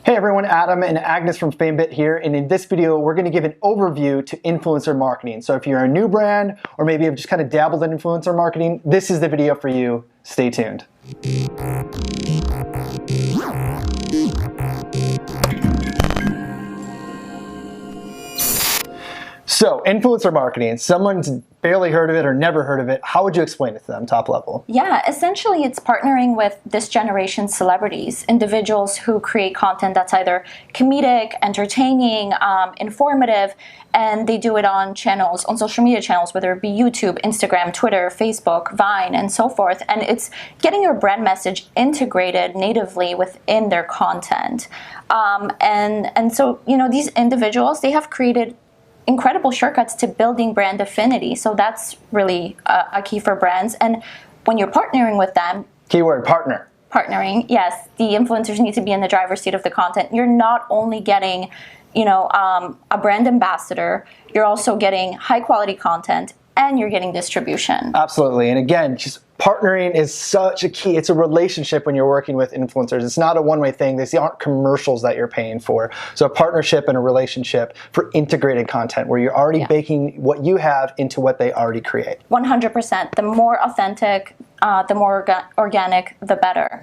Hey everyone, Adam and Agnes from FameBit here, and in this video we're going to give an overview to influencer marketing. So if you're a new brand or maybe you've just kind of dabbled in influencer marketing, this is the video for you. Stay tuned. So influencer marketing, someone's barely heard of it or never heard of it. How would you explain it to them, top level? Yeah, essentially it's partnering with this generation's celebrities, individuals who create content that's either comedic, entertaining, informative, and they do it on channels, on social media channels, whether it be YouTube, Instagram, Twitter, Facebook, Vine, and so forth. And it's getting your brand message integrated natively within their content. And so, you know, these individuals, they have created incredible shortcuts to building brand affinity. So that's really a key for brands. And when you're partnering with them, Keyword, partner. Partnering, yes, the influencers need to be in the driver's seat of the content. You're not only getting, you know, a brand ambassador, you're also getting high quality content and you're getting distribution. Absolutely. And again, just partnering is such a key. It's a relationship when you're working with influencers. It's not a one-way thing. These aren't commercials that you're paying for. So a partnership and a relationship for integrated content where you're already baking what you have into what they already create. 100%. The more authentic, the more organic, the better.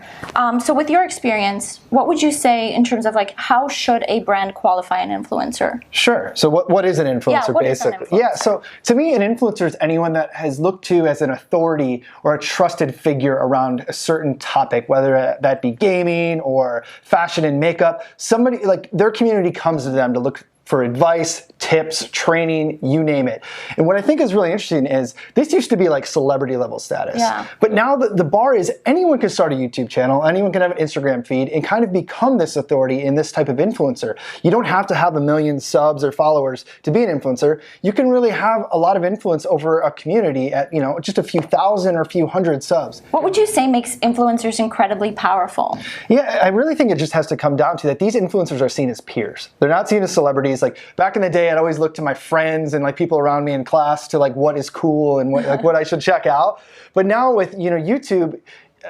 So with your experience, what would you say in terms of like how should a brand qualify an influencer? Sure. So what is an influencer basically? Yeah, so to me, an influencer is anyone that has looked to as an authority or a trusted figure around a certain topic, whether that be gaming or fashion and makeup. Somebody, like their community comes to them to look for advice, tips, training, you name it. And what I think is really interesting is this used to be like celebrity level status. Yeah. But now the bar is anyone can start a YouTube channel, anyone can have an Instagram feed and kind of become this authority in this type of influencer. You don't have to have 1 million subs or followers to be an influencer. You can really have a lot of influence over a community at, you know, just a few thousand or a few hundred subs. What would you say makes influencers incredibly powerful? Yeah, I really think it just has to come down to that these influencers are seen as peers. They're not seen as celebrities. Like back in the day, I'd always look to my friends and like people around me in class to like what is cool and what, like what I should check out. But now with, you know, YouTube,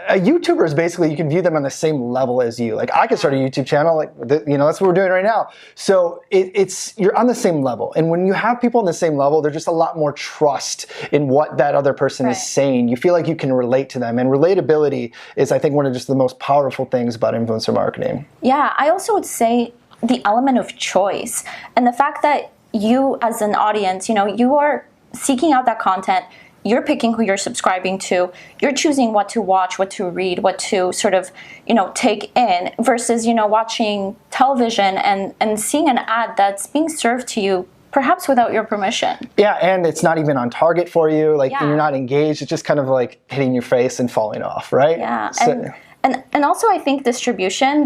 a YouTuber is basically, you can view them on the same level as you. Like I could start a YouTube channel, like, you know, that's what we're doing right now. So you're on the same level. And when you have people on the same level, there's just a lot more trust in what that other person is saying. You feel like you can relate to them. And relatability is, I think, one of just the most powerful things about influencer marketing. Yeah, I also would say the element of choice and the fact that you as an audience, you know, you are seeking out that content, you're picking who you're subscribing to, you're choosing what to watch, what to read, what to sort of, you know, take in versus, you know, watching television and seeing an ad that's being served to you perhaps without your permission. Yeah, and it's not even on target for you, like you're not engaged, it's just kind of like hitting your face and falling off, right? Yeah. And also I think distribution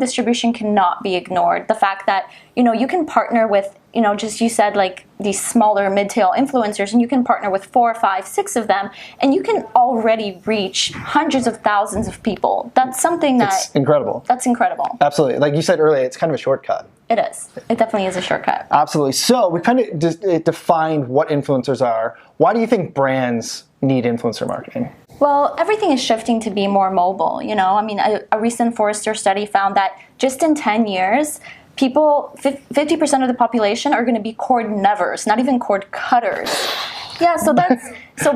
cannot be ignored. The fact that, you know, you can partner with, you know, just you said like these smaller mid-tail influencers and you can partner with 4, 5, 6 of them and you can already reach hundreds of thousands of people. That's something that's incredible. That's incredible. Absolutely. Like you said earlier, it's kind of a shortcut. It is. It definitely is a shortcut. Absolutely. So we kind of just defined what influencers are. Why do you think brands need influencer marketing? Well, everything is shifting to be more mobile, you know. I mean, a recent Forrester study found that just in 10 years, people, 50% of the population are going to be cord nevers, not even cord cutters. Yeah, so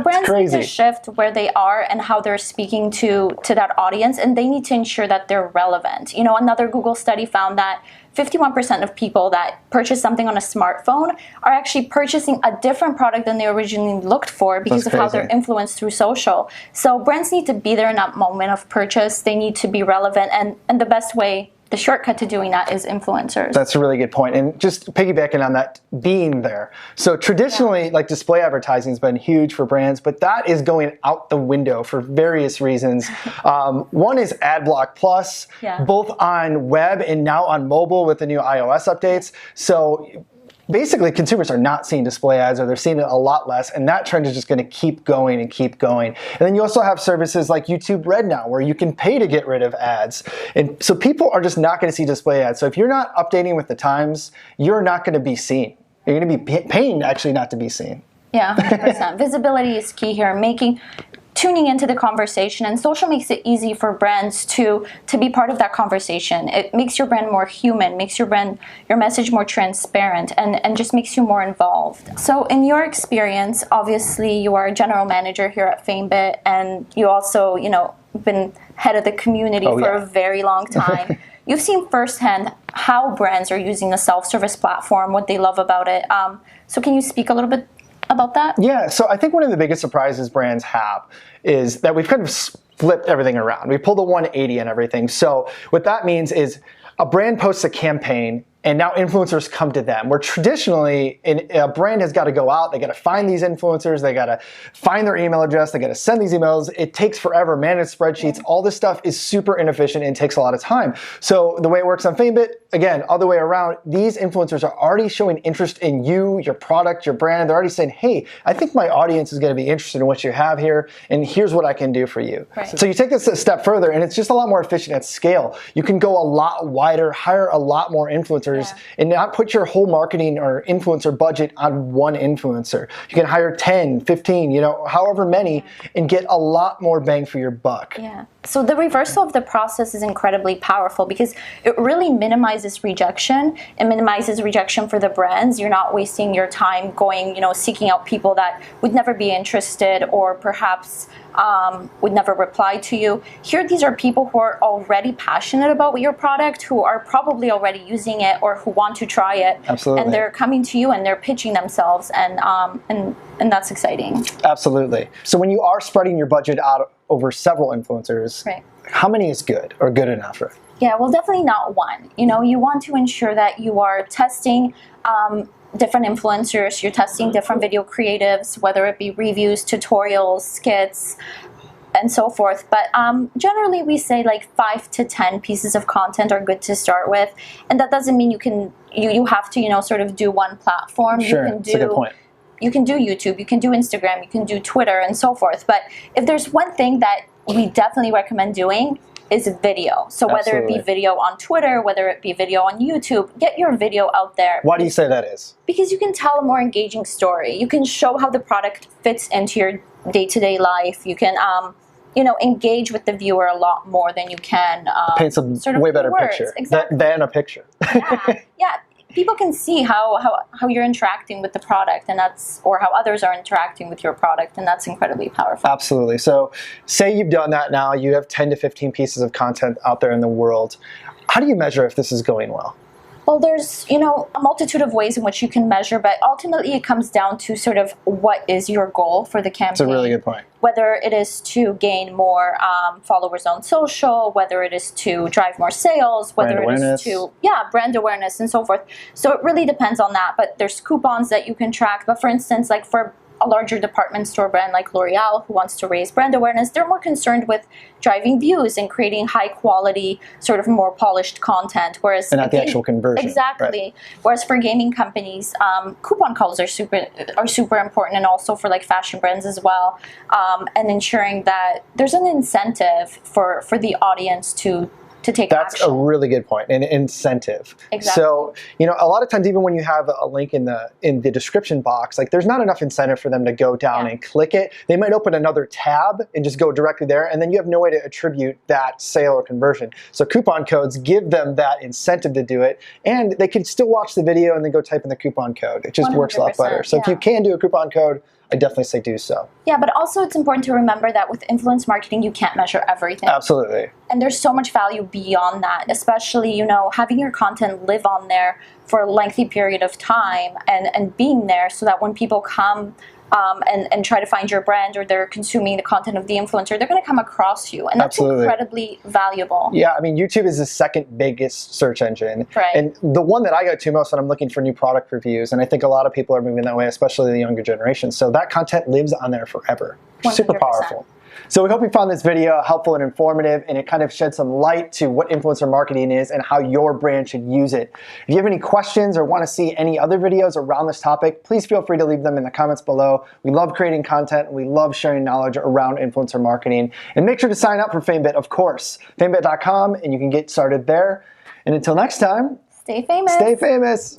brands need to shift where they are and how they're speaking to that audience, and they need to ensure that they're relevant. You know, another Google study found that 51% of people that purchase something on a smartphone are actually purchasing a different product than they originally looked for because of how they're influenced through social. So brands need to be there in that moment of purchase. They need to be relevant, and the best way, the shortcut to doing that is influencers. That's a really good point. And just piggybacking on that, being there. So traditionally, like display advertising has been huge for brands, but that is going out the window for various reasons. One is AdBlock Plus, both on web and now on mobile with the new iOS updates. So basically consumers are not seeing display ads, or they're seeing it a lot less, and that trend is just going to keep going and keep going. And then you also have services like YouTube Red now where you can pay to get rid of ads. And so people are just not going to see display ads. So if you're not updating with the times, you're not going to be seen. You're going to be paying actually not to be seen. Yeah, 100%. Visibility is key here. tuning into the conversation, and social makes it easy for brands to be part of that conversation. It makes your brand more human, makes your message more transparent, and just makes you more involved. So in your experience, obviously you are a general manager here at FameBit, and you also, been head of the community for a very long time. You've seen firsthand how brands are using the self-service platform, what they love about it. So can you speak a little bit about that? Yeah, so I think one of the biggest surprises brands have is that we've kind of flipped everything around. We pulled a 180 and everything. So what that means is a brand posts a campaign, and now influencers come to them. Where traditionally, a brand has got to go out, they got to find these influencers, they got to find their email address, they got to send these emails. It takes forever, manage spreadsheets. All this stuff is super inefficient and takes a lot of time. So the way it works on FameBit, again, other way around, these influencers are already showing interest in you, your product, your brand. They're already saying, hey, I think my audience is going to be interested in what you have here, and here's what I can do for you. Right. So you take this a step further, and it's just a lot more efficient at scale. You can go a lot wider, hire a lot more influencers, and not put your whole marketing or influencer budget on one influencer. You can hire 10, 15, however many, and get a lot more bang for your buck. Yeah. So the reversal of the process is incredibly powerful because it really minimizes rejection. It minimizes rejection for the brands. You're not wasting your time going, seeking out people that would never be interested or perhaps would never reply to you. Here, these are people who are already passionate about your product, who are probably already using it or who want to try it. Absolutely. And they're coming to you and they're pitching themselves, and that's exciting. Absolutely. So when you are spreading your budget out over several influencers, right, how many is good or good enough? Yeah, well, definitely not one. You want to ensure that you are testing different influencers, you're testing different video creatives, whether it be reviews, tutorials, skits, and so forth. But generally we say like 5 to 10 pieces of content are good to start with. And that doesn't mean you have to, sort of do one platform. Sure, that's a good point. You can do YouTube, you can do Instagram, you can do Twitter, and so forth. But if there's one thing that we definitely recommend doing, is video. So whether it be video on Twitter, whether it be video on YouTube, get your video out there. Why do you say that is? Because you can tell a more engaging story. You can show how the product fits into your day-to-day life. You can, engage with the viewer a lot more than you can. Paints a sort of way better words. picture Exactly. than a picture. Yeah. People can see how you're interacting with the product, or how others are interacting with your product, and that's incredibly powerful. Absolutely. So say you've done that now, you have 10 to 15 pieces of content out there in the world. How do you measure if this is going well? Well, there's, a multitude of ways in which you can measure, but ultimately it comes down to sort of what is your goal for the campaign. That's a really good point. Whether it is to gain more followers on social, whether it is to drive more sales, whether it is to, brand awareness and so forth. So it really depends on that, but there's coupons that you can track. But for instance, like for a larger department store brand like L'Oreal who wants to raise brand awareness, they're more concerned with driving views and creating high quality, sort of more polished content. Whereas and not the actual conversion. Exactly. Right. Whereas for gaming companies, coupon codes are super important, and also for like fashion brands as well, and ensuring that there's an incentive for the audience to take That's action. a really good point, an incentive. Exactly. So, a lot of times, even when you have a link in the description box, like there's not enough incentive for them to go down and click it. They might open another tab and just go directly there, and then you have no way to attribute that sale or conversion. So coupon codes give them that incentive to do it, and they can still watch the video and then go type in the coupon code. It just works a lot better. So if you can do a coupon code, I definitely say do so. Yeah, but also it's important to remember that with influence marketing, you can't measure everything. Absolutely. And there's so much value beyond that, especially, having your content live on there for a lengthy period of time and being there so that when people come and try to find your brand, or they're consuming the content of the influencer, they're going to come across you. And that's incredibly valuable. Yeah, I mean, YouTube is the second biggest search engine. Right. And the one that I go to most when I'm looking for new product reviews, and I think a lot of people are moving that way, especially the younger generation. So that content lives on there forever. 100%. Super powerful. So we hope you found this video helpful and informative, and it kind of shed some light to what influencer marketing is and how your brand should use it. If you have any questions or want to see any other videos around this topic, please feel free to leave them in the comments below. We love creating content, and we love sharing knowledge around influencer marketing. And make sure to sign up for FameBit, of course, famebit.com, and you can get started there. And until next time, stay famous. Stay famous.